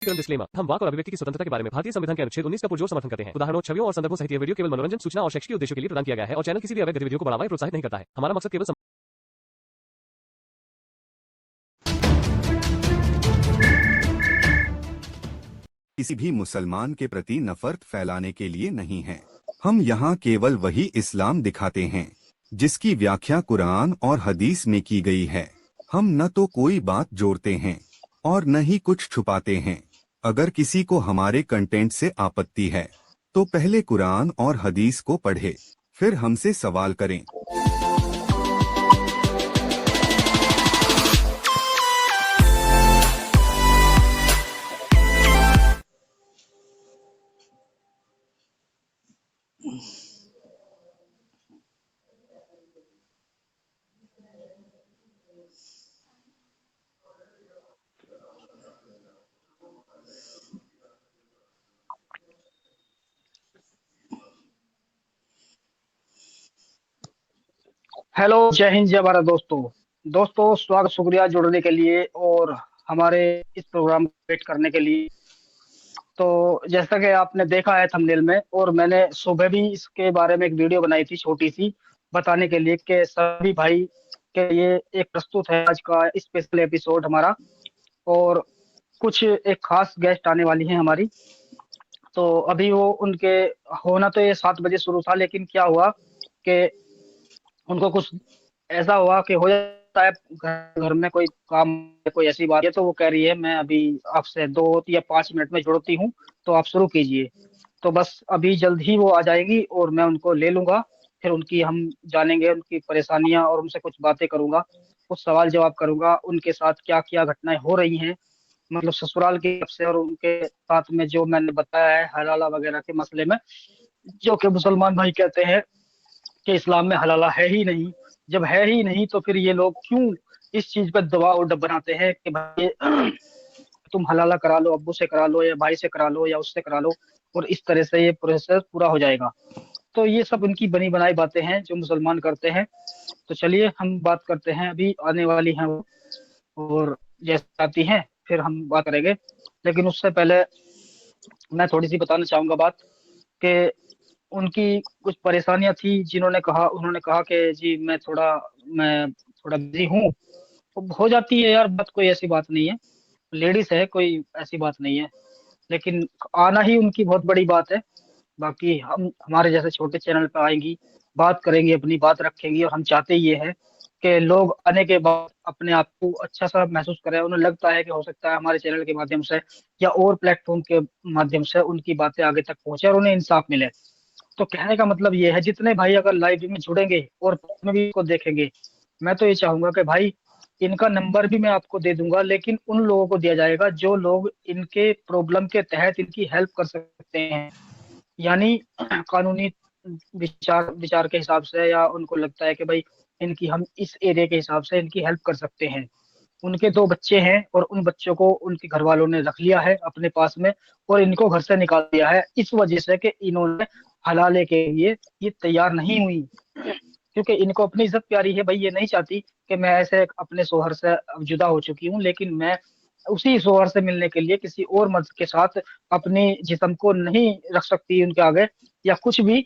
Disclaimer. हम वाक और अभिव्यक्ति की स्वतंत्रता के बारे में भारतीय संविधान के अनुच्छेद 19 का पुरजोर समर्थन करते हैं। उदाहरणों, छवियों और संदर्भों सहित यह वीडियो केवल मनोरंजन, सूचना और शैक्षिक उद्देश्यों के लिए प्रदान किया गया है और चैनल किसी भी अवैध गतिविधियों को बढ़ावा या प्रोत्साहित नहीं करता है। हमारा मकसद केवल किसी भी मुसलमान के प्रति नफरत फैलाने के लिए नहीं है। हम यहाँ केवल वही इस्लाम दिखाते हैं जिसकी व्याख्या कुरान और हदीस में की गई है। हम न तो कोई बात जोड़ते हैं और न ही कुछ छुपाते हैं। अगर किसी को हमारे कंटेंट से आपत्ति है तो पहले कुरान और हदीस को पढ़े, फिर हमसे सवाल करें। हेलो, जय हिंद, जय भारत। दोस्तों स्वागत, शुक्रिया जुड़ने के लिए और हमारे इस प्रोग्राम को वेट करने के लिए। तो जैसा कि आपने देखा है थंबनेल में, और मैंने सुबह भी इसके बारे में एक वीडियो बनाई थी छोटी सी, बताने के लिए कि सभी भाई के लिए एक प्रस्तुत है आज का स्पेशल एपिसोड हमारा। और कुछ एक खास गेस्ट आने वाली हैं हमारी। तो अभी वो उनके होना तो ये 7 बजे शुरू था, लेकिन क्या हुआ कि उनको कुछ ऐसा हुआ कि हो जाता है घर में कोई काम, कोई ऐसी बात है, तो वो कह रही है मैं अभी आपसे 2 या 5 मिनट में जुड़ती हूँ, तो आप शुरू कीजिए। तो बस अभी जल्द ही वो आ जाएगी और मैं उनको ले लूंगा। फिर उनकी हम जानेंगे उनकी परेशानियां और उनसे कुछ बातें करूंगा, कुछ सवाल जवाब करूंगा, उनके साथ क्या क्या घटनाएं हो रही हैं, मतलब ससुराल की तरफ से और उनके साथ में जो मैंने बताया है हलाला वगैरह के मसले में, जो कि मुसलमान भाई कहते हैं कि इस्लाम में हलाला है ही नहीं। जब है ही नहीं तो फिर ये लोग क्यों इस चीज पे दबाव बनाते हैं कि भाई तुम हलाला करा लो, अब्बू से करा लो या भाई से करा लो या उससे करा लो, और इस तरह से ये प्रोसेस पूरा हो जाएगा। तो ये सब इनकी बनी बनाई बातें हैं जो मुसलमान करते हैं। तो चलिए हम बात करते हैं, अभी आने वाली हैं वो, और जैसे आती हैं फिर हम बात करेंगे। लेकिन उससे पहले मैं थोड़ी सी बताना चाहूंगा बात कि उनकी कुछ परेशानियां थी, उन्होंने कहा कि जी मैं थोड़ा बिजी हूँ। तो हो जाती है यार बात, कोई ऐसी बात नहीं है, लेडीज है, कोई ऐसी बात नहीं है। लेकिन आना ही उनकी बहुत बड़ी बात है। बाकी हम हमारे जैसे छोटे चैनल पर आएंगी, बात करेंगी, अपनी बात रखेंगी, और हम चाहते ये है कि लोग आने के बाद अपने आप को अच्छा सा महसूस करें। उन्हें लगता है कि हो सकता है हमारे चैनल के माध्यम से या और प्लेटफॉर्म के माध्यम से उनकी बातें आगे तक पहुंचे और उन्हें इंसाफ मिले। तो कहने का मतलब ये है, जितने भाई अगर लाइव में जुड़ेंगे और में भी इसको देखेंगे, मैं तो ये चाहूंगा कि भाई इनका नंबर भी मैं आपको दे दूंगा, लेकिन उन लोगों को दिया जाएगा जो लोग इनके प्रॉब्लम के तहत इनकी हेल्प कर सकते हैं। यानी कानूनी विचार विचार के हिसाब से, या उनको लगता है कि भाई इनकी हम इस एरिया के हिसाब से इनकी हेल्प कर सकते हैं। उनके 2 बच्चे हैं और उन बच्चों को उनके घर वालों ने रख लिया है अपने पास में, और इनको घर से निकाल दिया है इस वजह से कि इन्होंने हलाले के लिए ये तैयार नहीं हुई। क्योंकि इनको अपनी इज्जत प्यारी है भाई, ये नहीं चाहती कि मैं ऐसे अपने शोहर से अब जुदा हो चुकी हूँ, लेकिन मैं उसी शोहर से मिलने के लिए किसी और मर्द के साथ अपनी जिस्म को नहीं रख सकती उनके आगे, या कुछ भी,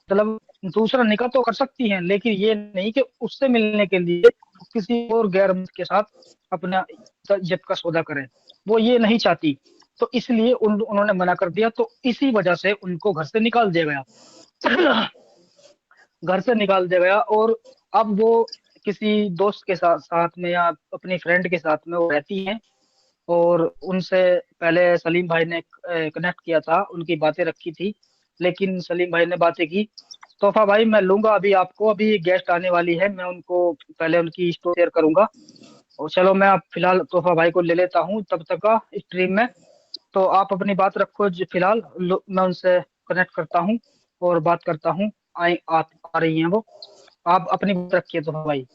मतलब दूसरा निकाह तो कर सकती हैं, लेकिन ये नहीं कि उससे मिलने के लिए किसी और गैर मर्द के साथ अपना इज्जत का सौदा करें। वो ये नहीं चाहती, तो इसलिए उन्होंने मना कर दिया। तो इसी वजह से उनको घर से निकाल दिया गया। घर से निकाल दिया गया, और अब वो किसी दोस्त के साथ में या अपनी फ्रेंड के साथ में वो रहती हैं। और उनसे पहले सलीम भाई ने कनेक्ट किया था, उनकी बातें रखी थी, लेकिन सलीम भाई ने बातें की। तोहफा भाई मैं लूंगा अभी आपको, अभी गेस्ट आने वाली है, मैं उनको पहले उनकी स्टोरी शेयर करूंगा। और चलो मैं अब फिलहाल तोहफा भाई को ले लेता हूँ तब तक का स्ट्रीम में। तो आप अपनी बात रखो फिलहाल, मैं उनसे कनेक्ट करता हूँ और बात करता हूँ। आ रही हैं वो, आप अपनी बात रखिए तोहफा भाई।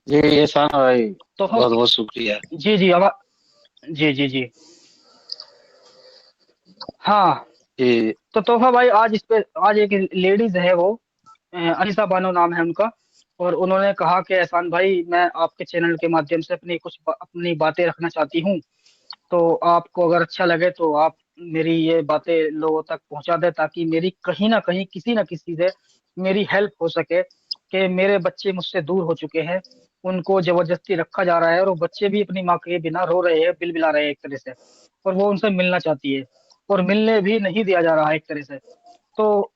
जी एहसान भाई, तोहफा, बहुत बहुत शुक्रिया। जी जी जी जी जी, हाँ। जी तो तोहफा भाई आज इस पे, आज एक लेडीज है वो, अनिसा बानो नाम है उनका। और उन्होंने कहा कि एहसान भाई, मैं आपके चैनल के माध्यम से अपनी बातें रखना चाहती हूँ। तो आपको अगर अच्छा लगे तो आप मेरी ये बातें लोगों तक पहुंचा दें, ताकि मेरी कहीं ना कहीं किसी ना किसी से मेरी हेल्प हो सके। कि मेरे बच्चे मुझसे दूर हो चुके हैं, उनको जबरदस्ती रखा जा रहा है, और वो बच्चे भी अपनी माँ के बिना रो रहे हैं, बिलबिला रहे हैं एक तरह से। और वो उनसे मिलना चाहती है, और मिलने भी नहीं दिया जा रहा है एक तरह से। तो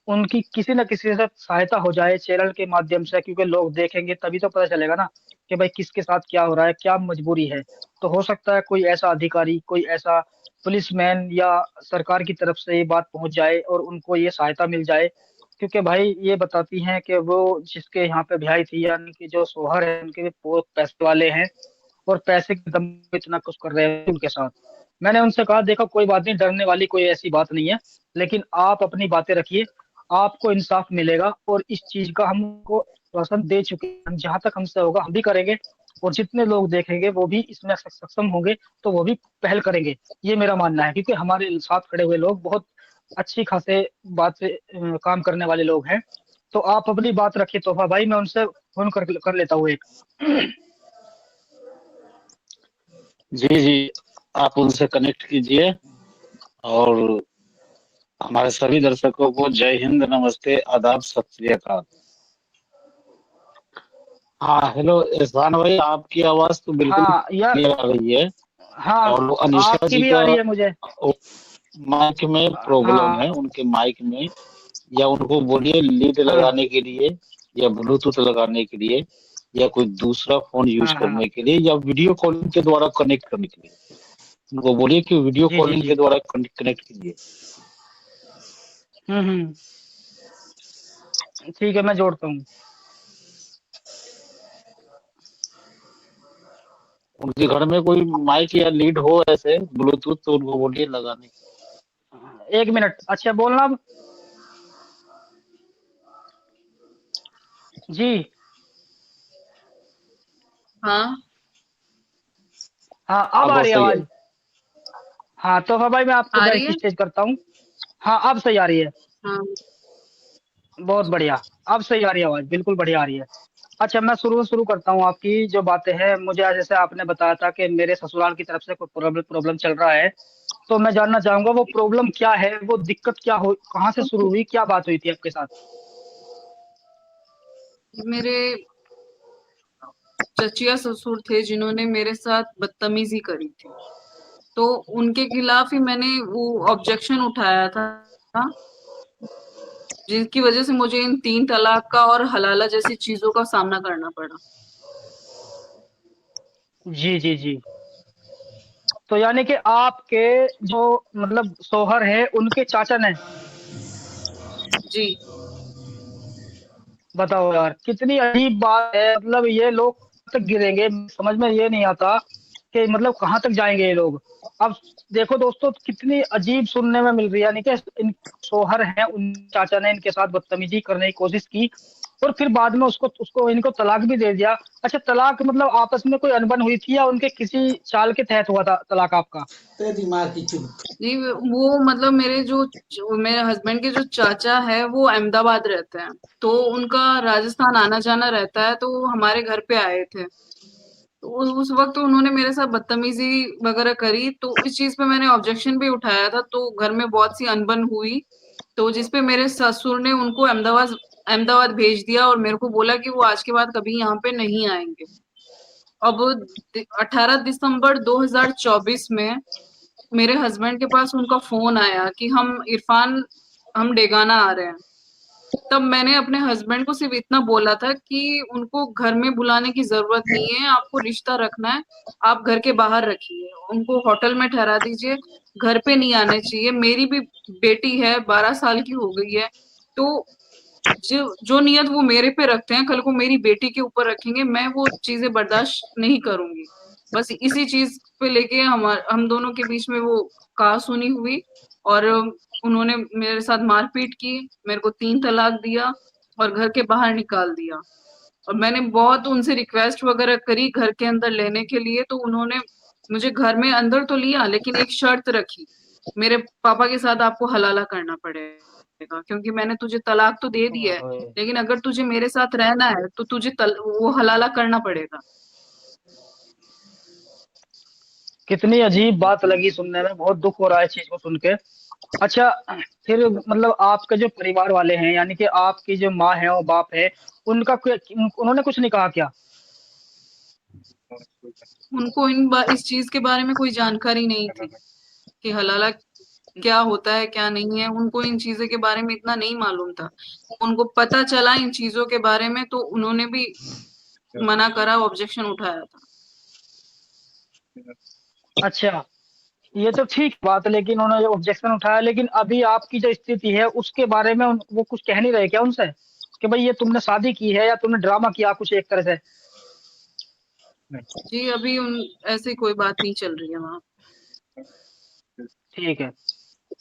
उनकी किसी न किसी से सहायता हो जाए चैनल के माध्यम से, क्योंकि लोग देखेंगे तभी तो पता चलेगा ना कि भाई किसके साथ क्या हो रहा है, क्या मजबूरी है। तो हो सकता है कोई ऐसा अधिकारी, कोई ऐसा पुलिसमैन या सरकार की तरफ से ये बात पहुंच जाए और उनको ये सहायता मिल जाए। क्योंकि भाई ये बताती हैं कि वो जिसके यहाँ पे ब्याही थी, यानी कि जो शोहर है, उनके भी बहुत पैसे वाले हैं, और पैसे के दम पे इतना कुछ कर रहे हैं उनके साथ। मैंने उनसे कहा, देखो कोई बात नहीं, डरने वाली कोई ऐसी बात नहीं है, लेकिन आप अपनी बातें रखिए, आपको इंसाफ मिलेगा। और इस चीज का हमको आश्वासन दे चुके हैं, हम जहां तक हमसे होगा हम भी करेंगे। और जितने लोग देखेंगे वो भी इसमें सक्षम होंगे, तो वो भी पहल करेंगे। ये मेरा मानना है, क्योंकि हमारे साथ खड़े हुए लोग बहुत अच्छी खासे बात से काम करने वाले लोग हैं। तो आप अपनी बात रखिए तोहफा भाई, मैं उनसे फोन कर लेता हूँ एक। जी जी, आप उनसे कनेक्ट कीजिए। और हमारे सभी दर्शकों को जय हिंद, नमस्ते, आदाब, सत श्री अकाल। हाँ, हेलो एहसान भाई, आपकी आवाज तो बिल्कुल हाँ यार। क्लियर आ रही है। हाँ, और वो अनीशा आपकी जी भी का आ रही है मुझे। माइक में प्रॉब्लम है, हाँ उनके माइक में। या उनको बोलिए लीड हाँ लगाने के लिए, या ब्लूटूथ लगाने के लिए, या कोई दूसरा फोन यूज हाँ हाँ। करने के लिए, या वीडियो कॉलिंग के द्वारा कनेक्ट करने के लिए। उनको बोलिए कि वीडियो जी जी कॉलिंग जी। के द्वारा कनेक्ट कीजिए। हम्म। ठीक है, मैं जोड़ता हूँ। उनके घर में कोई माइक या लीड हो ऐसे ब्लूटूथ, तो उनको बोलिए लगाने की। एक मिनट, अच्छा बोलना अब। जी। हाँ। हाँ, अब हाँ, आ बहुत रही है सही है। आवाज। हाँ तो हाँ भाई, मैं आपको आ रही बैक है। स्टेज करता हूँ। हाँ, अब सही आ रही है। हाँ। बहुत बढ़िया। अब सही आ रही है आवाज, बिल्कुल बढ़िया आ रही है। अच्छा, मैं शुरू करता हूँ। आपकी जो बातें हैं, मुझे आज जैसे आपने बताया था कि मेरे ससुराल की तरफ से कोई प्रॉब्लम प्रॉब्लम चल रहा है, तो मैं जानना चाहूंगा वो प्रॉब्लम क्या है, वो दिक्कत क्या हो, कहाँ से शुरू हुई, क्या बात हुई थी आपके साथ। मेरे चचिया ससुर थे जिन्होंने मेरे साथ बदतमीजी करी थी, तो उनके खिलाफ ही मैंने वो ऑब्जेक्शन उठाया था, जिसकी वजह से मुझे इन 3 तलाक का और हलाला जैसी चीजों का सामना करना पड़ा। जी जी जी। तो यानी कि आपके जो मतलब सोहर है, उनके चाचा ने। जी। बताओ यार, कितनी अजीब बात है। मतलब ये लोग कहाँ तक गिरेंगे, समझ में ये नहीं आता कि मतलब कहाँ तक जाएंगे ये लोग। अब देखो दोस्तों, कितनी अजीब सुनने में मिल रही है। यानी कि इन सोहर हैं, उन चाचा ने इनके साथ बदतमीजी करने की कोशिश की, और फिर बाद में उसको उसको इनको तलाक भी दे दिया। अच्छा, तलाक मतलब आपस में कोई अनबन हुई थी, या उनके किसी चाल के तहत हुआ था तलाक आपका। जी, वो मतलब जो मेरे हस्बैंड के जो चाचा है वो अहमदाबाद रहते हैं, तो उनका राजस्थान आना जाना रहता है, तो वो हमारे घर पे आए थे। तो उस वक्त उन्होंने मेरे साथ बदतमीजी वगैरह करी, तो इस चीज पे मैंने ऑब्जेक्शन भी उठाया था, तो घर में बहुत सी अनबन हुई। तो जिसपे मेरे ससुर ने उनको अहमदाबाद अहमदाबाद भेज दिया और मेरे को बोला कि वो आज के बाद कभी यहाँ पे नहीं आएंगे। अब 18 दिसंबर 2024 में मेरे हस्बैंड के पास उनका फोन आया कि हम डेगाना आ रहे हैं। तब मैंने अपने हस्बैंड को सिर्फ इतना बोला था कि उनको घर में बुलाने की जरूरत नहीं है, आपको रिश्ता रखना है, आप घर के बाहर रखिए, उनको होटल में ठहरा दीजिए, घर पे नहीं आने चाहिए। मेरी भी बेटी है, 12 साल की हो गई है, तो जो जो नियत वो मेरे पे रखते हैं, कल को मेरी बेटी के ऊपर रखेंगे, मैं वो चीजें बर्दाश्त नहीं करूंगी। बस इसी चीज पे लेके हम दोनों के बीच में वो कहासुनी हुई, और उन्होंने मेरे साथ मारपीट की, मेरे को 3 तलाक दिया और घर के बाहर निकाल दिया। और मैंने बहुत उनसे रिक्वेस्ट वगैरह करी घर के अंदर लेने के लिए, तो उन्होंने मुझे घर में अंदर तो लिया, लेकिन एक शर्त रखी, मेरे पापा के साथ आपको हलाला करना पड़ेगा। क्योंकि मैंने तुझे तलाक तो दे दिया है, ओए, लेकिन अगर तुझे मेरे साथ रहना है तो तुझे वो हलाला करना पड़ेगा। कितनी अजीब बात लगी सुनने में, बहुत दुख हो रहा है इस चीज को सुन के। अच्छा, फिर मतलब आपके जो परिवार वाले हैं, यानी कि आपकी जो माँ है और बाप है, उनका उन्होंने कुछ नहीं कहा क्या? उनको इस चीज के बारे में कोई जानकारी नहीं थी कि हलाला क्या होता है क्या नहीं है। उनको इन चीजों के बारे में इतना नहीं मालूम था। उनको पता चला इन चीजों के बारे में तो उन्होंने भी मना करा, ऑब्जेक्शन उठाया था। अच्छा, ये तो ठीक बात है, लेकिन उन्होंने ऑब्जेक्शन उठाया, लेकिन अभी आपकी जो स्थिति है उसके बारे में वो कुछ कह नहीं रहे क्या उनसे, कि भाई ये तुमने शादी की है या तुमने ड्रामा किया कुछ एक तरह से? जी अभी ऐसी कोई बात नहीं चल रही है वहाँ। ठीक है।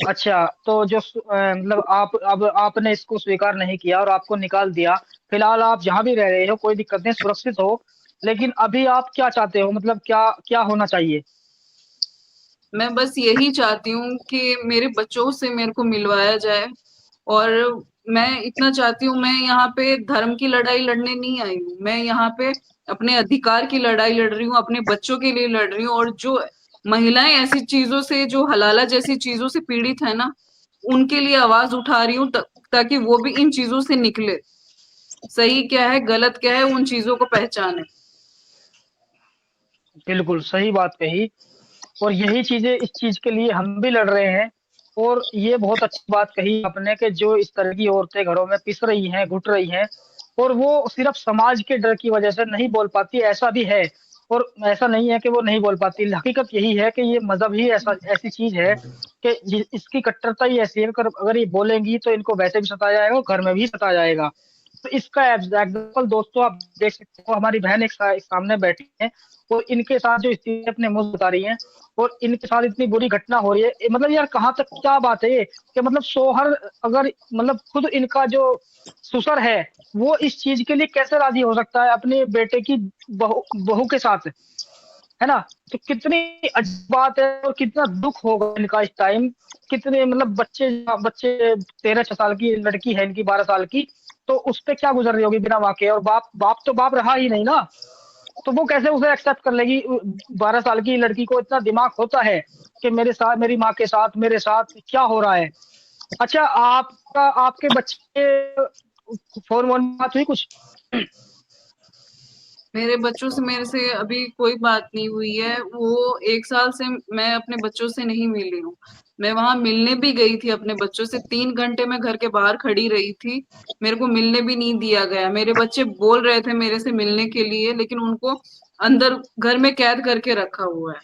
अच्छा, तो जो मतलब आप अब आपने इसको स्वीकार नहीं किया और आपको निकाल दिया। फिलहाल आप जहाँ भी रह रहे हो कोई दिक्कत नहीं, सुरक्षित हो। लेकिन अभी आप क्या चाहते हो, मतलब क्या क्या होना चाहिए? मैं बस यही चाहती हूँ कि मेरे बच्चों से मेरे को मिलवाया जाए। और मैं इतना चाहती हूँ, मैं यहाँ पे धर्म की लड़ाई लड़ने नहीं आई हूँ। मैं यहाँ पे अपने अधिकार की लड़ाई लड़ रही हूँ, अपने बच्चों के लिए लड़ रही हूँ। और जो महिलाएं ऐसी चीजों से, जो हलाला जैसी चीजों से पीड़ित है ना, उनके लिए आवाज उठा रही हूँ, ताकि वो भी इन चीजों से निकले। सही क्या है गलत क्या है उन चीजों को पहचाने। बिल्कुल सही बात कही। और यही चीजें, इस चीज के लिए हम भी लड़ रहे हैं। और ये बहुत अच्छी बात कही आपने कि जो इस तरह की औरतें घरों में पिस रही हैं, घुट रही हैं, और वो सिर्फ समाज के डर की वजह से नहीं बोल पाती, ऐसा भी है। और ऐसा नहीं है कि वो नहीं बोल पाती, हकीकत यही है कि ये मजहब ही ऐसा ऐसी चीज है कि इसकी कट्टरता ही ऐसी है कि अगर ये बोलेंगी तो इनको वैसे भी सताया जाएगा और घर में भी सताया जाएगा। तो इसका एग्जाम्पल दोस्तों आप देख सकते हो, हमारी बहन एक सामने बैठी है, और इनके साथ जो स्थिति अपने मुंह बता रही है, और इनके साथ इतनी बुरी घटना हो रही है। मतलब यार कहाँ तक क्या बात है ये, कि मतलब शोहर अगर मतलब खुद इनका जो ससुर है, वो इस चीज के लिए कैसे राजी हो सकता है अपने बेटे की बहू बहू के साथ, है ना? तो कितनी अजीब बात है, और कितना दुख होगा इनका इस टाइम। कितने मतलब बच्चे बच्चे 13 6 साल की लड़की है इनकी, 12 साल की, तो उस पे क्या गुजर रही होगी बिना माँ के। और बाप बाप तो बाप रहा ही नहीं ना, तो वो कैसे उसे एक्सेप्ट कर लेगी? 12 साल की लड़की को इतना दिमाग होता है कि मेरे साथ, मेरी माँ के साथ, मेरे साथ क्या हो रहा है? अच्छा, आपका आपके बच्चे फोन वोन बात हुई कुछ? मेरे बच्चों से मेरे से अभी कोई बात नहीं हुई है। वो 1 साल से मैं अपने बच्चों से नहीं मिली हूँ। मैं वहां मिलने भी गई थी अपने बच्चों से, 3 घंटे मैं घर के बाहर खड़ी रही थी। मेरे को मिलने भी नहीं दिया गया। मेरे बच्चे बोल रहे थे मेरे से मिलने के लिए, लेकिन उनको अंदर घर में कैद करके रखा हुआ है।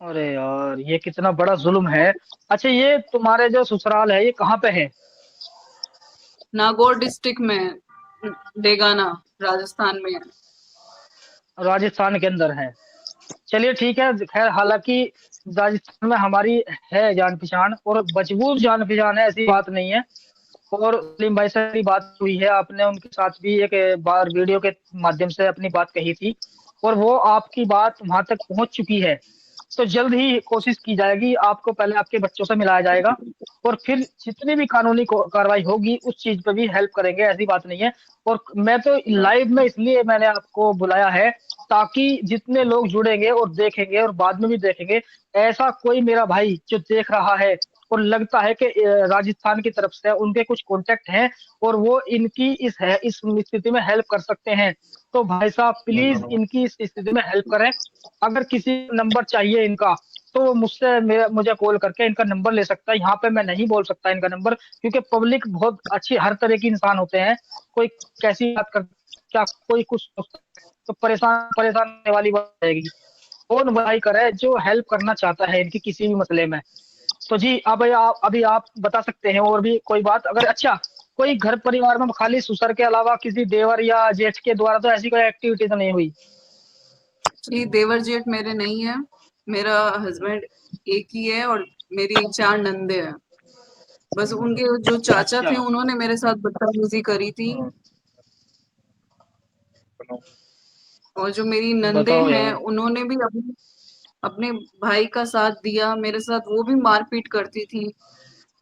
अरे यार, ये कितना बड़ा जुल्म है। अच्छा, ये तुम्हारे जो ससुराल है ये कहाँ पे है? नागौर डिस्ट्रिक्ट में, डेगाना, राजस्थान में है। राजस्थान के अंदर है? चलिए ठीक है, खैर हालांकि राजस्थान में हमारी है जान पहचान, और मजबूत जान पहचान है, ऐसी बात नहीं है। और सलीम भाई से भी बात हुई है, आपने उनके साथ भी एक बार वीडियो के माध्यम से अपनी बात कही थी, और वो आपकी बात वहां तक पहुंच चुकी है। तो जल्द ही कोशिश की जाएगी, आपको पहले आपके बच्चों से मिलाया जाएगा, और फिर जितनी भी कानूनी कार्रवाई होगी उस चीज पे भी हेल्प करेंगे, ऐसी बात नहीं है। और मैं तो लाइव में इसलिए मैंने आपको बुलाया है, ताकि जितने लोग जुड़ेंगे और देखेंगे और बाद में भी देखेंगे, ऐसा कोई मेरा भाई जो देख रहा है और लगता है कि राजस्थान की तरफ से उनके कुछ कॉन्टेक्ट हैं और वो इनकी इस स्थिति में हेल्प कर सकते हैं, तो भाई साहब प्लीज इनकी इस स्थिति में हेल्प करें। अगर किसी नंबर चाहिए इनका, तो वो मुझे कॉल करके इनका नंबर ले सकता है। यहाँ पे मैं नहीं बोल सकता इनका नंबर, क्योंकि पब्लिक बहुत अच्छी, हर तरह की इंसान होते हैं। कोई कैसी बात कर, क्या कोई कुछ सोचता है, तो परेशान परेशान होने वाली बात रहेगी। कौन बुराई करे जो हेल्प करना चाहता है इनकी किसी भी मसले में। तो जी, अब आप अभी आप बता सकते हैं और भी कोई बात अगर। अच्छा, कोई घर परिवार में खाली ससुर के अलावा किसी देवर या जेठ के द्वारा तो ऐसी कोई एक्टिविटी तो नहीं हुई? जी देवर जेठ मेरे नहीं है। मेरा हस्बैंड एक ही है और मेरी 4 नंदे हैं। बस उनके जो चाचा अच्छा। थे उन्होंने मेरे साथ बदतमीजी करी थी। और जो मेरी नंदे बताओ हैं यार। उन्होंने भी अपने अपने भाई का साथ दिया मेरे साथ। वो भी मारपीट करती थी।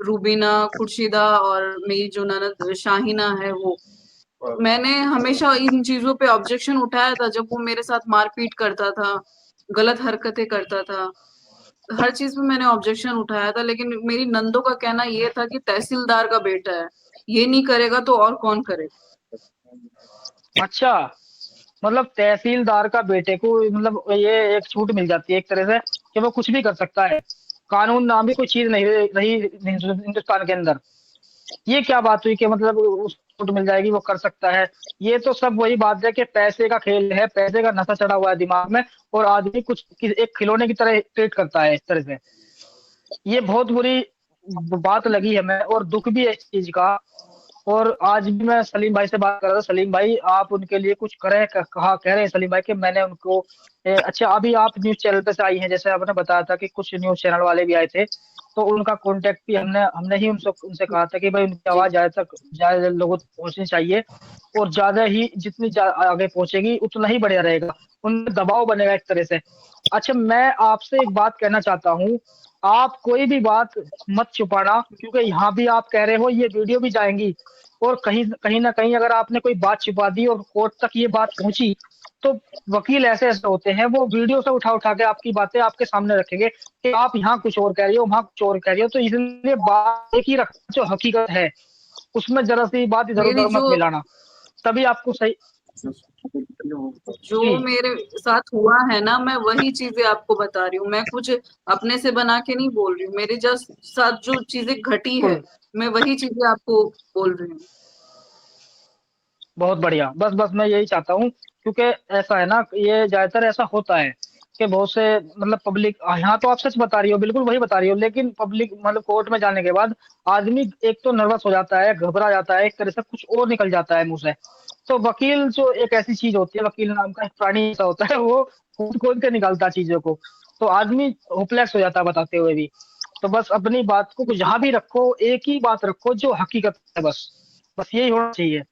रूबीना, खुर्शीदा और मेरी जो ननद शाहीना है वो। मैंने हमेशा इन चीजों पे ऑब्जेक्शन उठाया था जब वो मेरे साथ मारपीट करता था, गलत हरकतें करता था। हर चीज में मैंने ऑब्जेक्शन उठाया था, लेकिन मेरी नंदों का कहना ये था कि तहसीलदार का बेटा है, ये नहीं करेगा तो और कौन करेगा। अच्छा, मतलब तहसीलदार का बेटे को मतलब ये एक छूट मिल जाती है एक तरह से कि वो कुछ भी कर सकता है, कानून नाम की कोई चीज नहीं रही हिंदुस्तान के अंदर। ये क्या बात हुई कि मतलब उसको छूट मिल जाएगी, वो कर सकता है। ये तो सब वही बात है कि पैसे का खेल है, पैसे का नशा चढ़ा हुआ है दिमाग में, और आदमी एक खिलौने की तरह ट्रीट करता है इस तरह से। ये बहुत बुरी बात लगी हमें, और दुख भी है इस चीज का। और आज भी मैं सलीम भाई से बात कर रहा था, सलीम भाई आप उनके लिए कुछ करें, कहा कह रहे हैं सलीम भाई कि मैंने उनको अच्छा, अभी आप न्यूज चैनल पे से आई हैं, जैसे आपने बताया था कि कुछ न्यूज चैनल वाले भी आए थे, तो उनका कांटेक्ट भी हमने हमने ही उनसे उनसे कहा था कि भाई उनकी जी आवाज ज्यादा लोगों तक पहुंचनी चाहिए, और ज्यादा ही जितनी आगे पहुंचेगी उतना ही बढ़िया रहेगा, उन दबाव बनेगा एक तरह से। अच्छा, मैं आपसे एक बात कहना चाहता हूँ, आप कोई भी बात मत छुपाना, क्योंकि यहाँ भी आप कह रहे हो ये वीडियो भी जाएंगी, और कहीं कहीं ना कहीं अगर आपने कोई बात छिपा दी और कोर्ट तक ये बात पहुंची, तो वकील ऐसे ऐसे होते हैं, वो वीडियो से उठा उठा के आपकी बातें आपके सामने रखेंगे कि आप यहाँ कुछ और कह रही हो, वहां कुछ और कह रही हो। तो इसलिए बात एक ही रखना, जो हकीकत है उसमें जरा सी बात इधर मेरी उधर मत जो मिलाना, तभी आपको सही। जो जी मेरे साथ हुआ है ना, मैं वही चीजें आपको बता रही हूँ। मैं कुछ अपने से बना के नहीं बोल रही हूँ, मेरे जस्ट साथ जो चीजें घटी है, बिल्कुल, मैं वही चीजें आपको बोल रही हूँ। बहुत बढ़िया। बस बस मैं यही चाहता हूँ, क्योंकि ऐसा है ना, ये ज्यादातर ऐसा होता है कि बहुत से मतलब पब्लिक, यहाँ तो आप सच बता रही हो, बिल्कुल वही बता रही हो, लेकिन पब्लिक मतलब कोर्ट में जाने के बाद आदमी एक तो नर्वस हो जाता है, घबरा जाता है, एक तरह से कुछ और निकल जाता है मुंह से। तो वकील जो एक ऐसी चीज होती है, वकील नाम का एक प्राणी ऐसा होता है, वो खोद खोद के निकालता है चीजों को, तो आदमी होपलेस हो जाता है बताते हुए भी। तो बस अपनी बात को जहां भी रखो, एक ही बात रखो जो हकीकत है, बस बस यही होना चाहिए,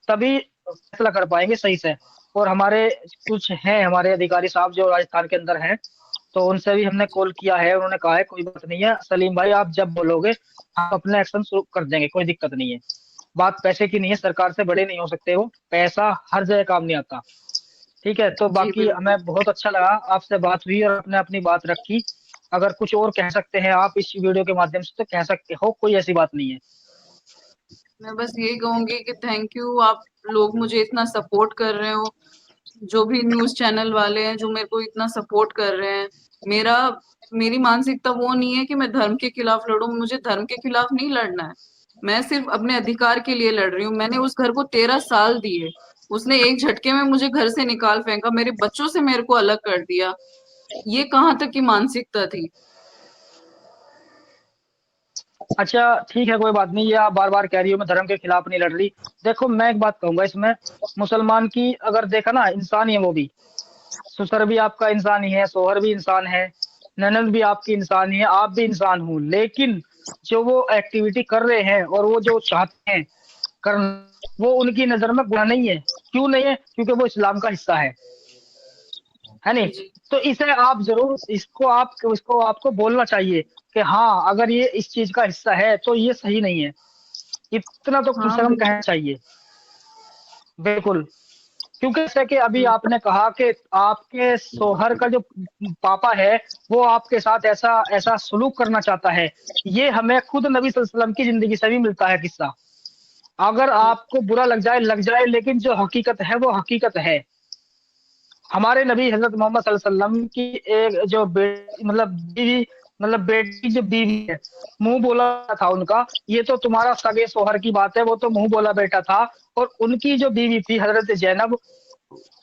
तभी फैसला कर पाएंगे सही से। और हमारे कुछ हैं हमारे अधिकारी साहब जो राजस्थान के अंदर हैं, तो उनसे भी हमने कॉल किया है, उन्होंने कहा है कोई बात नहीं है सलीम भाई, आप जब बोलोगे हम अपने एक्शन शुरू कर देंगे, कोई दिक्कत नहीं है। बात पैसे की नहीं है, सरकार से बड़े नहीं हो सकते हो, पैसा हर जगह काम नहीं आता। ठीक है, तो जी बाकी बिल्कुल। हमें बहुत अच्छा लगा आपसे बात हुई, और आपने अपनी बात रखी। अगर कुछ और कह सकते हैं आप इस वीडियो के माध्यम से तो कह सकते हो, कोई ऐसी बात नहीं है। मैं बस यही कहूंगी कि थैंक यू, आप लोग मुझे इतना सपोर्ट कर रहे हो, जो भी न्यूज चैनल वाले हैं जो मेरे को इतना सपोर्ट कर रहे हैं। मेरा मेरी मानसिकता वो नहीं है कि मैं धर्म के खिलाफ लड़ूं, मुझे धर्म के खिलाफ नहीं लड़ना है। मैं सिर्फ अपने अधिकार के लिए लड़ रही हूँ। मैंने उस घर को 13 साल दिए, उसने एक झटके में मुझे घर से निकाल फेंका, मेरे बच्चों से मेरे को अलग कर दिया। ये कहाँ तक की मानसिकता थी। अच्छा ठीक है, कोई बात नहीं, ये आप बार बार कह रही हो मैं धर्म के खिलाफ नहीं लड़ रही। देखो मैं एक बात कहूंगा इसमें, मुसलमान की अगर देखा ना, इंसान ही है वो भी, ससुर भी आपका इंसान ही है, सोहर भी इंसान है, ननद भी आपकी इंसान ही है, आप भी इंसान हो, लेकिन जो वो एक्टिविटी कर रहे हैं और वो जो चाहते हैं करना, वो उनकी नजर में गुनाह नहीं है। क्यों नहीं है? क्योंकि वो इस्लाम का हिस्सा है नहीं? जी तो इसे आप जरूर, इसको आपको बोलना चाहिए कि हाँ, अगर ये इस चीज का हिस्सा है तो ये सही नहीं है, इतना तो कम हाँ से कम कहना बिल्कुल। चाहिए। बिल्कुल, क्योंकि जैसे कि अभी आपने कहा कि आपके सोहर का जो पापा है, वो आपके साथ ऐसा ऐसा सलूक करना चाहता है, ये हमें खुद नबी सल्लल्लाहु अलैहि वसल्लम की जिंदगी से भी मिलता है किस्सा। अगर आपको बुरा लग जाए, लेकिन जो हकीकत है वो हकीकत है। हमारे नबी हजरत मोहम्मद सल्लल्लाहु अलैहि वसल्लम की एक जो मतलब बीवी, मतलब बेटी जो बीवी है, मुंह बोला था उनका, ये तो तुम्हारा सगे सोहर की बात है, वो तो मुंह बोला बेटा था। और उनकी जो बीवी थी हजरत जैनब,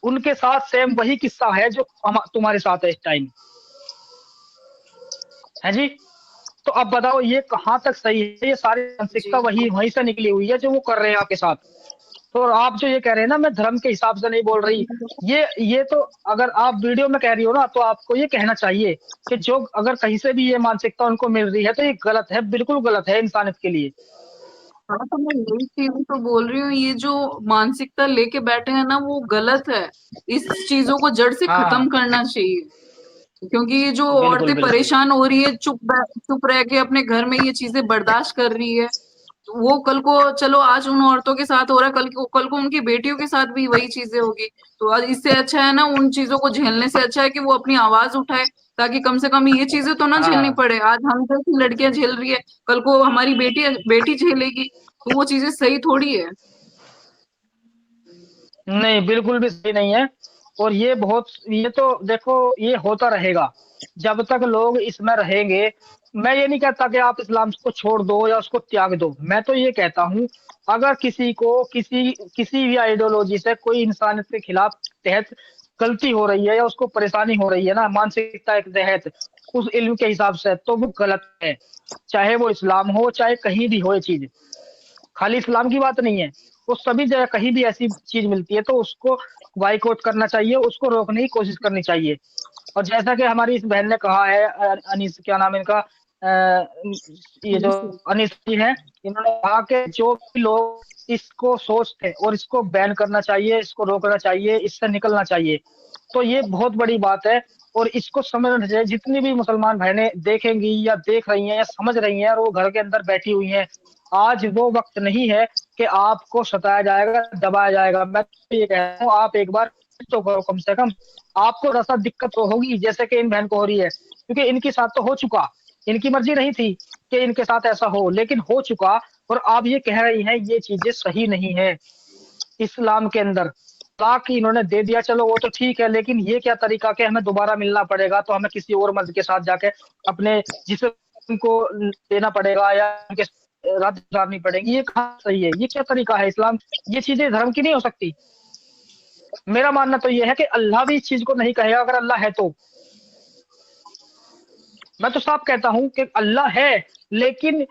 उनके साथ सेम वही किस्सा है जो तुम्हारे साथ है इस टाइम, है जी? तो अब बताओ ये कहाँ तक सही है? ये सारी मानसिकता जी वही वहीं से निकली हुई है जो वो कर रहे हैं आपके साथ। तो आप जो ये कह रहे हैं ना, मैं धर्म के हिसाब से नहीं बोल रही, ये तो अगर आप वीडियो में कह रही हो ना, तो आपको ये कहना चाहिए कि जो अगर कहीं से भी ये मानसिकता उनको मिल रही है तो ये गलत है, बिल्कुल गलत है इंसानियत के लिए। हाँ, तो मैं यही चीज तो बोल रही हूँ, ये जो मानसिकता लेके बैठे हैं ना वो गलत है। इस चीजों को जड़ से खत्म हाँ करना चाहिए। क्योंकि ये जो बिल्कुल औरतें बिल्कुल। परेशान हो रही है, चुप रह के अपने घर में ये चीजें बर्दाश्त कर रही है, वो कल को, चलो आज उन औरतों के साथ हो रहा है, कल को उनकी बेटियों के साथ भी वही चीजें होगी। तो आज इससे अच्छा है ना, उन चीजों को झेलने से अच्छा है कि वो अपनी आवाज उठाए, ताकि कम से कम ये चीजें तो ना झेलनी हाँ पड़े। आज हम जैसी लड़कियां झेल रही है, कल को हमारी बेटी बेटी झेलेगी, तो वो चीजें सही थोड़ी है। नहीं, बिल्कुल भी सही नहीं है। और ये तो देखो, ये होता रहेगा जब तक लोग इसमें रहेंगे। मैं ये नहीं कहता कि आप इस्लाम को छोड़ दो या उसको त्याग दो। मैं तो ये कहता हूँ, अगर किसी को किसी किसी भी आइडियोलॉजी से कोई इंसानियत के खिलाफ तहत गलती हो रही है या उसको परेशानी हो रही है ना, मानसिकता के तहत, उस इल्म के हिसाब से, तो वो गलत है। चाहे वो इस्लाम हो, चाहे कहीं भी हो ये चीज। खाली इस्लाम की बात नहीं है, वो सभी जगह कहीं भी ऐसी चीज मिलती है तो उसको बाइकआउट करना चाहिए, उसको रोकने की कोशिश करनी चाहिए। और जैसा कि हमारी इस बहन ने कहा है, अनीस, क्या नाम है इनका, ये जो अनीस जी हैं, इन्होंने कहा कि जो भी लोग इसको सोचते हैं और इसको बैन करना चाहिए, इसको रोकना चाहिए, इससे निकलना चाहिए। तो ये बहुत बड़ी बात है। और इसको समझना चाहिए, जितनी भी मुसलमान बहनें देखेंगी या देख रही हैं या समझ रही हैं और वो घर के अंदर बैठी हुई हैं, आज वो वक्त नहीं है कि आपको सताया जाएगा, दबाया जाएगा। मैं तो ये कह रहा हूँ, आप एक बार तो करो कम से कम। आपको रसा दिक्कत तो होगी जैसे कि इन बहन को हो रही है, क्योंकि इनके साथ तो हो चुका। इनकी मर्जी नहीं थी कि इनके साथ ऐसा हो, लेकिन हो चुका। और आप ये कह रही हैं ये चीजें सही नहीं है इस्लाम के अंदर। तलाक इन्होंने दे दिया, चलो वो तो ठीक है, लेकिन ये क्या तरीका कि हमें दोबारा मिलना पड़ेगा तो हमें किसी और मर्द के साथ जाके अपने जिस्म को देना पड़ेगा या उनके रात गुजारनी पड़ेगी। ये कहाँ सही है? ये क्या तरीका है इस्लाम? ये चीजें धर्म की नहीं हो सकती। मेरा मानना तो ये है कि अल्लाह भी इस चीज को नहीं कहेगा, अगर अल्लाह है तो। मैं तो साफ कहता हूँ कि अल्लाह है, लेकिन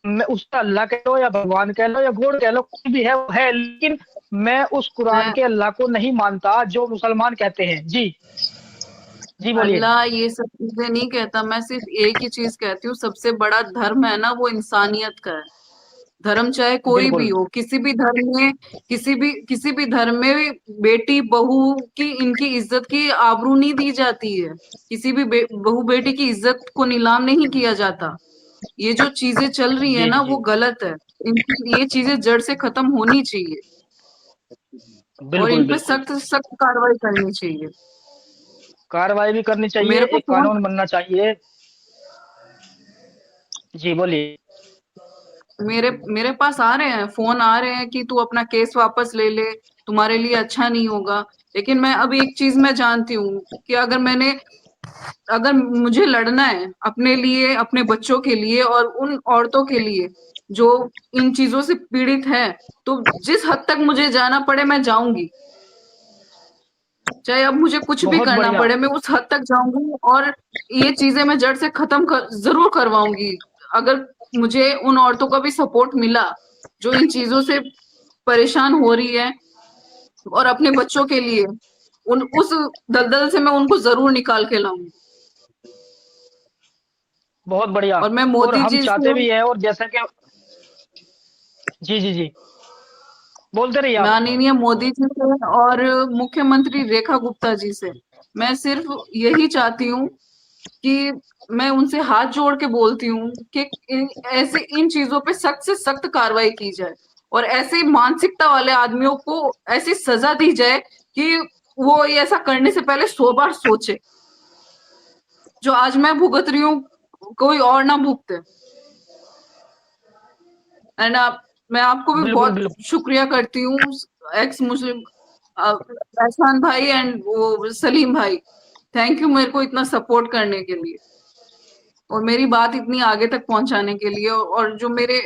मैं उसका अल्लाह कह लो या भगवान कह लो या गॉड कह लो, कुछ भी है वो है, लेकिन मैं उस कुरान मैं के अल्लाह को नहीं मानता जो मुसलमान कहते हैं। जी, जी बोलिए। अल्लाह ये सब चीजें नहीं कहता, मैं सिर्फ एक ही चीज कहती हूँ, सबसे बड़ा धर्म है ना वो इंसानियत का है। धर्म चाहे कोई भी बिल्कुल हो, किसी भी धर्म में बेटी बहू की, इनकी इज्जत की आबरू नहीं दी जाती है। किसी भी बहू बेटी की इज्जत को नीलाम नहीं किया जाता। ये जो चीजें चल रही है जी ना वो जी, गलत है। इनकी ये चीजें जड़ से खत्म होनी चाहिए और बिल्कुल इन पे बिल्कुल। सख्त सख्त कार्रवाई करनी चाहिए। कार्रवाई भी करनी चाहिए, मेरे को एक फोन कानून बनना चाहिए। जी बोलिए। मेरे मेरे पास आ रहे हैं, फोन आ रहे हैं कि तू अपना केस वापस ले ले, तुम्हारे लिए अच्छा नहीं होगा। लेकिन मैं अब एक चीज मैं जानती हूँ कि अगर मुझे लड़ना है अपने लिए, अपने बच्चों के लिए और उन औरतों के लिए जो इन चीजों से पीड़ित है, तो जिस हद तक मुझे जाना पड़े मैं जाऊंगी। चाहे अब मुझे कुछ भी बहुत करना बढ़िया। पड़े, मैं उस हद तक जाऊंगी और ये चीजें मैं जड़ से जरूर करवाऊंगी। अगर मुझे उन औरतों का भी सपोर्ट मिला जो इन चीजों से परेशान हो रही है और अपने बच्चों के लिए, उन उस दलदल से मैं उनको जरूर निकाल के लाऊंगी। बहुत बढ़िया। और मैं और मोदी हम जी चाहते से, भी हैं, और जैसा कि जी जी जी, बोलते रहिए आप। माननीय मोदी जी से और मुख्यमंत्री रेखा गुप्ता जी से मैं सिर्फ यही चाहती हूँ कि मैं उनसे हाथ जोड़ के बोलती हूँ कि ऐसे इन चीजों पे सख्त से सख्त कार्रवाई की जाए और ऐसे मानसिकता वाले आदमियों को ऐसी सजा दी जाए कि वो ये ऐसा करने से पहले 100 बार सोचे। जो आज मैं भुगत रही हूँ कोई और ना भुगते। एंड मैं आपको भी बिल्कुल बहुत बिल्कुल। शुक्रिया करती हूँ, एक्स मुस्लिम एहसान भाई एंड वो सलीम भाई। थैंक यू मेरे को इतना सपोर्ट करने के लिए और मेरी बात इतनी आगे तक पहुंचाने के लिए, और जो मेरे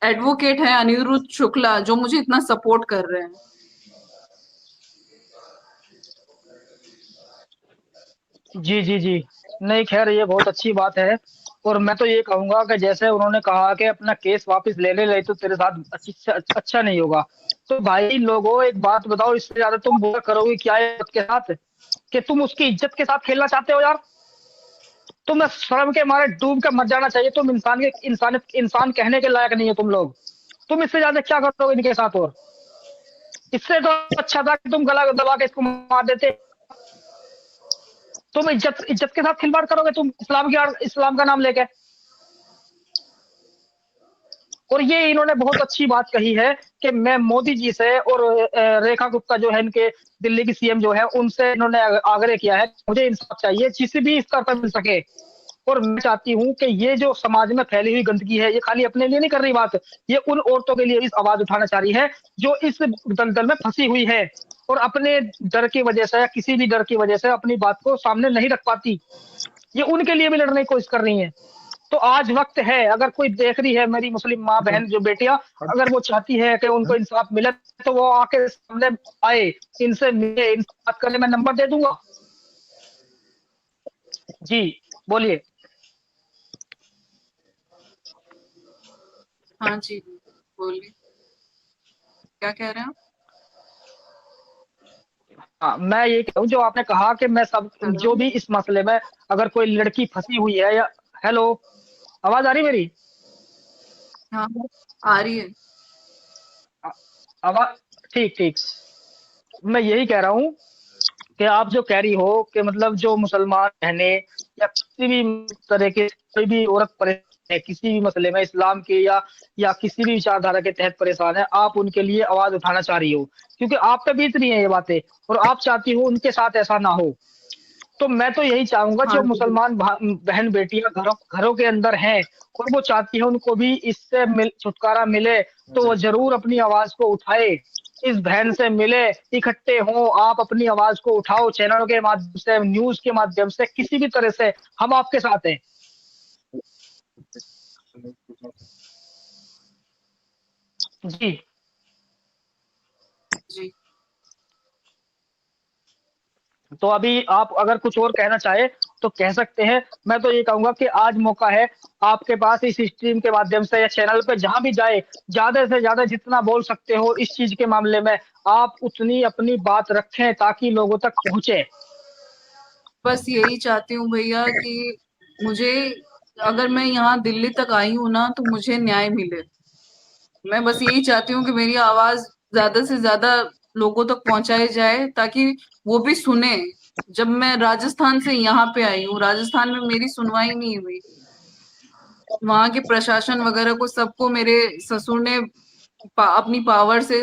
एडवोकेट हैं अनिरुद्ध शुक्ला जो मुझे इतना सपोर्ट कर रहे हैं। जी जी जी, नहीं खैर, ये बहुत अच्छी बात है। और मैं तो ये कहूंगा कि जैसे उन्होंने कहा कि अपना केस वापस ले ले ले तो तेरे साथ अच्छा नहीं होगा। तो भाई लोगों, एक बात बताओ, इससे ज्यादा तुम बुरा करोगे क्या है इज्जत के साथ? कि तुम उसकी इज्जत के साथ खेलना चाहते हो यार? तुम्हें शर्म के मारे डूब के मर जाना चाहिए। तुम इंसान कहने के लायक नहीं हो तुम लोग। तुम इससे ज्यादा क्या करोगे इनके साथ? और इससे तो अच्छा था कि तुम गला दबा के इसको मार देते। तुम इज्जत इज्जत के साथ खिलवाड़ करोगे तुम इस्लाम का नाम लेके। और ये इन्होंने बहुत अच्छी बात कही है कि मैं मोदी जी से और रेखा गुप्ता जो है इनके दिल्ली की सीएम जो है उनसे इन्होंने आग्रह किया है, मुझे इंसाफ चाहिए जिस भी स्तर पर मिल सके। और मैं चाहती हूँ कि ये जो समाज में फैली हुई गंदगी है, ये खाली अपने लिए नहीं कर रही बात, ये उन औरतों के लिए इस आवाज उठाना चाह रही है जो इस दलदल में फंसी हुई है और अपने डर की वजह से या किसी भी डर की वजह से अपनी बात को सामने नहीं रख पाती। ये उनके लिए भी लड़ने की कोशिश कर रही है। तो आज वक्त है, अगर कोई देख रही है मेरी मुस्लिम माँ बहन जो बेटियां, अगर वो चाहती है कि उनको इंसाफ मिले तो वो आके सामने आए, इनसे मिले, इनसे बात करने में नंबर दे दूंगा। जी बोलिए। हाँ जी, बोलिए, क्या कह रहे हैं आप? हाँ, मैं ये कहूँ जो आपने कहा कि मैं सब जो भी इस मसले में अगर कोई लड़की फंसी हुई है या हेलो, आवाज आ रही मेरी? हाँ, आ रही है। आवाज ठीक ठीक। मैं यही कह रहा हूँ कि आप जो कह रही हो कि मतलब जो मुसलमान बहने या किसी भी तरह के कोई भी औरत परेशान है किसी भी मसले में इस्लाम के या किसी भी विचारधारा के तहत परेशान है, आप उनके लिए आवाज उठाना चाह रही हो क्योंकि आप पे बीत रही है ये बातें और आप चाहती हो उनके साथ ऐसा ना हो। तो मैं तो यही चाहूंगा हाँ जो जी, मुसलमान बहन बेटियां घरों के अंदर हैं और वो चाहती है उनको भी इससे छुटकारा मिले, तो वो जरूर अपनी आवाज को उठाए, इस बहन से मिले, इकट्ठे हों, आप अपनी आवाज को उठाओ चैनलों के माध्यम से, न्यूज के माध्यम से, किसी भी तरह से हम आपके साथ हैं। जी जी। तो अभी आप अगर कुछ और कहना चाहे तो कह सकते हैं। मैं तो ये कहूंगा कि आज मौका है आपके पास इस स्ट्रीम के माध्यम से या चैनल पे जहां भी जाए, ज्यादा से ज्यादा जितना बोल सकते हो इस चीज के मामले में आप उतनी अपनी बात रखें ताकि लोगों तक पहुंचे। बस यही चाहती हूँ भैया कि मुझे, अगर मैं यहाँ दिल्ली तक आई हूँ ना, तो मुझे न्याय मिले। मैं बस यही चाहती हूँ कि मेरी आवाज ज्यादा से ज्यादा लोगों तक पहुंचाई जाए ताकि वो भी सुने। जब मैं राजस्थान से यहाँ पे आई हूँ, राजस्थान में मेरी सुनवाई नहीं हुई। वहां के प्रशासन वगैरह को सबको मेरे ससुर ने अपनी पावर से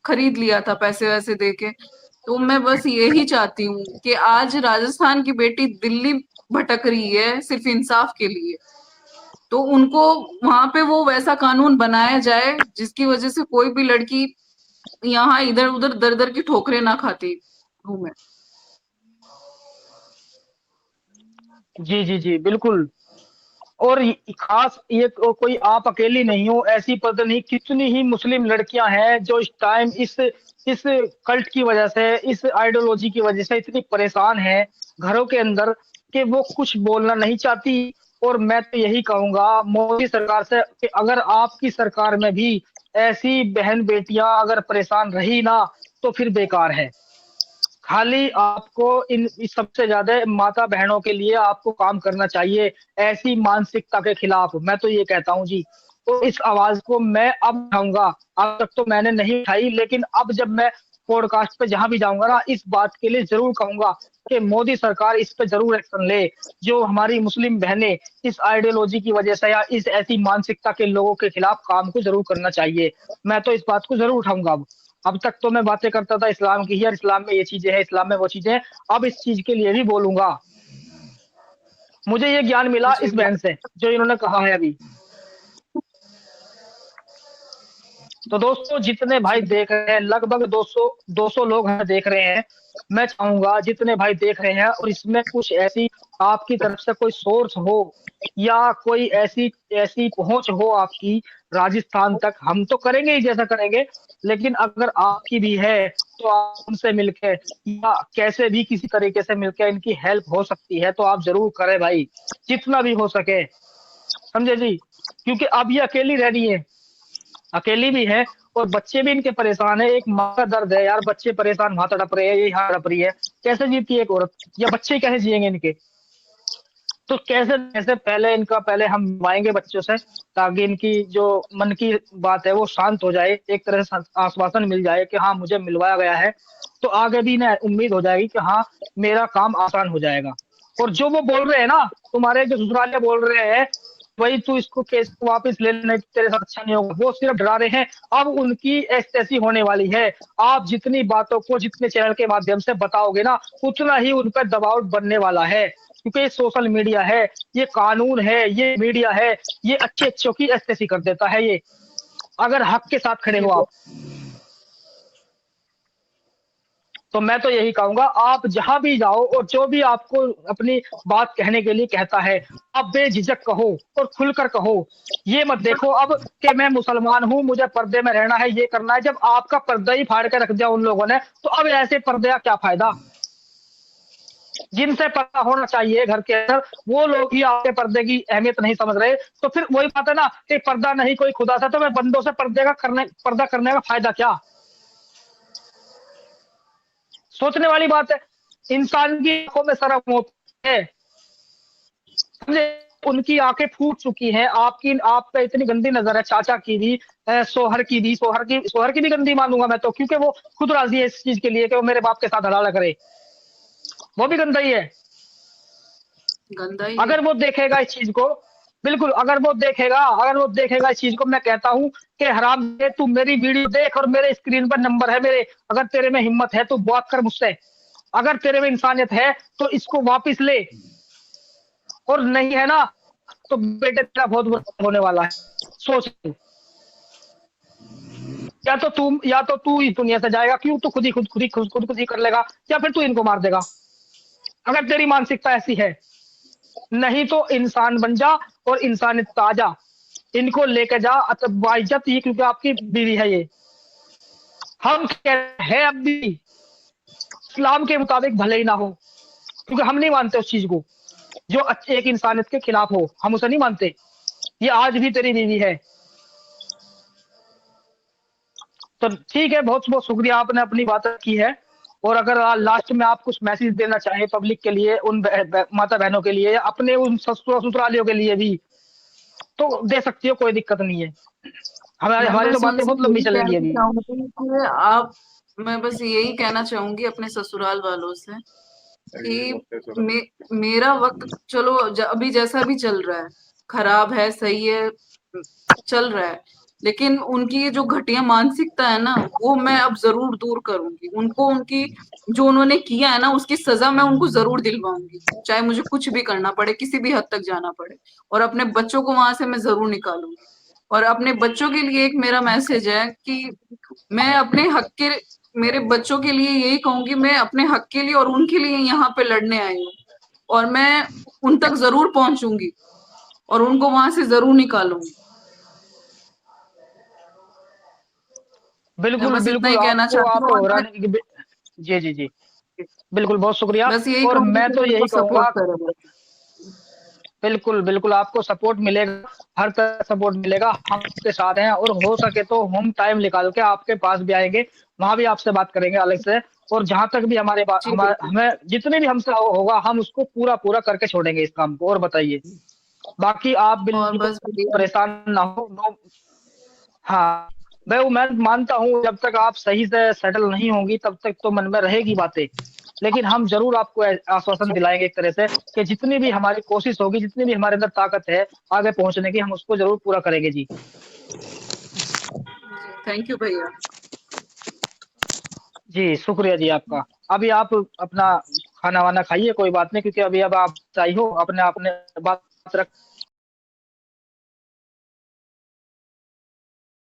खरीद लिया था, पैसे वैसे देके। तो मैं बस यही चाहती हूँ कि आज राजस्थान की बेटी दिल्ली भटक रही है सिर्फ इंसाफ के लिए, तो उनको वहां पे वो वैसा कानून बनाया जाए जिसकी वजह से कोई भी लड़की यहाँ इधर उधर दर दर की ठोकरें ना खाती घूमे। जी जी जी बिल्कुल। और खास ये कोई आप अकेली नहीं हो, ऐसी पता नहीं कितनी ही मुस्लिम लड़कियां हैं जो इस टाइम इस कल्ट की वजह से, इस आइडियोलॉजी की वजह से इतनी परेशान हैं घरों के अंदर कि वो कुछ बोलना नहीं चाहती। और मैं तो यही कहूंगा मोदी सरकार से कि अगर आपकी सरकार में भी ऐसी बहन बेटियां अगर परेशान रही ना तो फिर बेकार है। खाली आपको इस सबसे ज्यादा माता बहनों के लिए आपको काम करना चाहिए, ऐसी मानसिकता के खिलाफ। मैं तो ये कहता हूँ जी। तो इस आवाज को मैं अब उठाऊंगा, अब तक तो मैंने नहीं उठाई लेकिन अब जब मैं पॉडकास्ट पे जहां भी जाऊंगा ना इस बात के लिए जरूर कहूंगा कि मोदी सरकार इस पे जरूर एक्शन ले। जो हमारी मुस्लिम बहनें इस आइडियोलॉजी की वजह से या इस ऐसी मानसिकता के लोगों के खिलाफ काम को जरूर करना चाहिए। मैं तो इस बात को जरूर उठाऊंगा। अब तक तो मैं बातें करता था इस्लाम की, यार इस्लाम में ये चीजें हैं, इस्लाम में वो चीजें हैं, अब इस चीज के लिए भी बोलूंगा। मुझे ये ज्ञान मिला जी इस बहन से जो इन्होंने कहा है अभी। तो दोस्तों जितने भाई जी। देख रहे हैं, लगभग 200 लोग हमें देख रहे हैं। मैं चाहूंगा जितने भाई देख रहे हैं और इसमें कुछ ऐसी आपकी तरफ से कोई सोर्स हो या कोई ऐसी ऐसी पहुंच हो आपकी राजस्थान तक, हम तो करेंगे ही जैसा करेंगे, लेकिन अगर आपकी भी है तो आप उनसे मिलके या कैसे भी किसी तरीके से मिलके इनकी हेल्प हो सकती है तो आप जरूर करें भाई, जितना भी हो सके। समझे जी? क्योंकि अब ये अकेली रह रही है, अकेली भी है और बच्चे भी इनके परेशान है। एक माँ का दर्द है यार, बच्चे परेशान, माँ तड़प रही है, ये यहाँ तड़प रही है, कैसे जीती है एक औरत, या बच्चे कैसे जिएंगे इनके? तो कैसे कैसे पहले इनका पहले हम मिलवाएंगे बच्चों से ताकि इनकी जो मन की बात है वो शांत हो जाए, एक तरह से आश्वासन मिल जाए कि हाँ मुझे मिलवाया गया है, तो आगे भी ना उम्मीद हो जाएगी कि हाँ मेरा काम आसान हो जाएगा। और जो वो बोल रहे हैं ना, तुम्हारे जो ससुराले बोल रहे हैं, वही तू इसको केस को वापस ले लेना, तेरे साथ अच्छा नहीं होगा, वो सिर्फ डरा रहे हैं। अब उनकी ऐसी होने वाली है। आप जितनी बातों को जितने चैनल के माध्यम से बताओगे ना, उतना ही उन पर दबाव बनने वाला है, क्योंकि ये सोशल मीडिया है, ये कानून है, ये मीडिया है, ये अच्छे अच्छों की ऐसी कर देता है ये, अगर हक के साथ खड़े हो आप। तो मैं तो यही कहूंगा, आप जहां भी जाओ और जो भी आपको अपनी बात कहने के लिए कहता है, आप बेझिझक कहो और खुलकर कहो। ये मत देखो अब कि मैं मुसलमान हूं, मुझे पर्दे में रहना है, ये करना है। जब आपका पर्दा ही फाड़ के रख दिया उन लोगों ने, तो अब ऐसे पर्दे का क्या फायदा। जिनसे पर्दा होना चाहिए घर के अंदर, वो लोग ही आपके पर्दे की अहमियत नहीं समझ रहे। तो फिर वही बात है ना कि पर्दा नहीं कोई खुदा से, तो मैं बंदों से पर्दा करने का फायदा क्या। सोचने वाली बात है। इंसान की आंखों में शर्म होती है, समझे। उनकी आंखें फूट चुकी हैं। आप पे इतनी गंदी नजर है, चाचा की भी, सोहर की भी गंदी मानूंगा मैं तो, क्योंकि वो खुद राजी है इस चीज के लिए कि वो मेरे बाप के साथ हलाला करे। वो भी गंदा ही है। गंदा ही अगर वो देखेगा इस चीज को, बिल्कुल, अगर वो देखेगा इस चीज को, मैं कहता हूँ कि हराम दे, तू मेरी वीडियो देख और मेरे स्क्रीन पर नंबर है मेरे, अगर तेरे में हिम्मत है तो बात कर मुझसे। अगर तेरे में इंसानियत है तो इसको वापस ले, और नहीं है ना तो बेटे तेरा बहुत बुरा होने वाला है। सोच, या तो तू इस दुनिया से जाएगा, क्यों, तू खुद ही कर लेगा, या फिर तू इनको मार देगा, अगर तेरी मानसिकता ऐसी है। नहीं तो इंसान बन जा और इंसानियत ताजा, इनको लेके जा बाइज्जत ही, क्योंकि आपकी बीवी है ये। हम है अब भी इस्लाम के मुताबिक भले ही ना हो, क्योंकि हम नहीं मानते उस चीज को जो एक इंसानियत के खिलाफ हो, हम उसे नहीं मानते। ये आज भी तेरी बीवी है। तो ठीक है, बहुत बहुत शुक्रिया, आपने अपनी बात की है। और अगर लास्ट में आप कुछ मैसेज देना चाहें पब्लिक के लिए, उन माता बहनों के लिए, या अपने उन ससुरालियों के लिए भी, तो दे सकती हो, कोई दिक्कत नहीं है। हमारी मैं हमारी तो बस बातें उनसे बहुत लंबी यही चलेंगी कहना अभी। चाहूंगी कि आप मैं बस यही कहना चाहूंगी अपने ससुराल वालों से कि मेरा वक्त चलो अभी जैसा भी चल रहा है, खराब है, सही है, चल रहा है, लेकिन उनकी ये जो घटिया मानसिकता है ना, वो मैं अब जरूर दूर करूंगी। उनको उनकी जो उन्होंने किया है ना, उसकी सजा मैं उनको जरूर दिलवाऊंगी, चाहे मुझे कुछ भी करना पड़े, किसी भी हद तक जाना पड़े। और अपने बच्चों को वहां से मैं जरूर निकालूंगी। और अपने बच्चों के लिए एक मेरा मैसेज है कि मैं अपने हक के मेरे बच्चों के लिए यही कहूंगी, मैं अपने हक के लिए और उनके लिए यहाँ पे लड़ने आई हूँ, और मैं उन तक जरूर पहुंचूंगी और उनको वहां से जरूर निकालूंगी। मैं बिल्कुल बस इतना बिल्कुल, ही कहना आपको चाहती आप हूँ, और मैं रानी की, जी जी जी, बिल्कुल, बहुत शुक्रिया। बस यही और कहूंगी मैं कि तो मेरे को यही सपोर्ट कहूंगा, करें बस। बिल्कुल बिल्कुल, आपको सपोर्ट मिलेगा, हर तरह सपोर्ट मिलेगा, हम आपके साथ हैं। और हो सके तो हम टाइम निकाल के आपके पास भी आएंगे, वहां भी आपसे बात करेंगे अलग से। और जहां तक भी जी बिल्कुल। हमें जितने भी हमसे होगा, हम उसको पूरा पूरा करके छोड़ेंगे इस काम को। और बताइए, बाकी आप और बिल्कुल बस बढ़िया। परेशान ना हो। हाँ, मैं मानता हूँ, जब तक आप सही से सेटल नहीं होंगी तब तक तो मन में रहेगी बातें। लेकिन हम जरूर आपको आश्वासन दिलाएंगे एक तरह से कि जितनी भी हमारी कोशिश होगी, जितनी भी हमारे अंदर ताकत है आगे पहुंचने की, हम उसको जरूर पूरा करेंगे जी। थैंक यू भैया। जी शुक्रिया जी आपका। अभी आप अपना खाना वाना खाइए, कोई बात नहीं, क्योंकि अभी अब आप चाहिए हो अपने आपने बात रख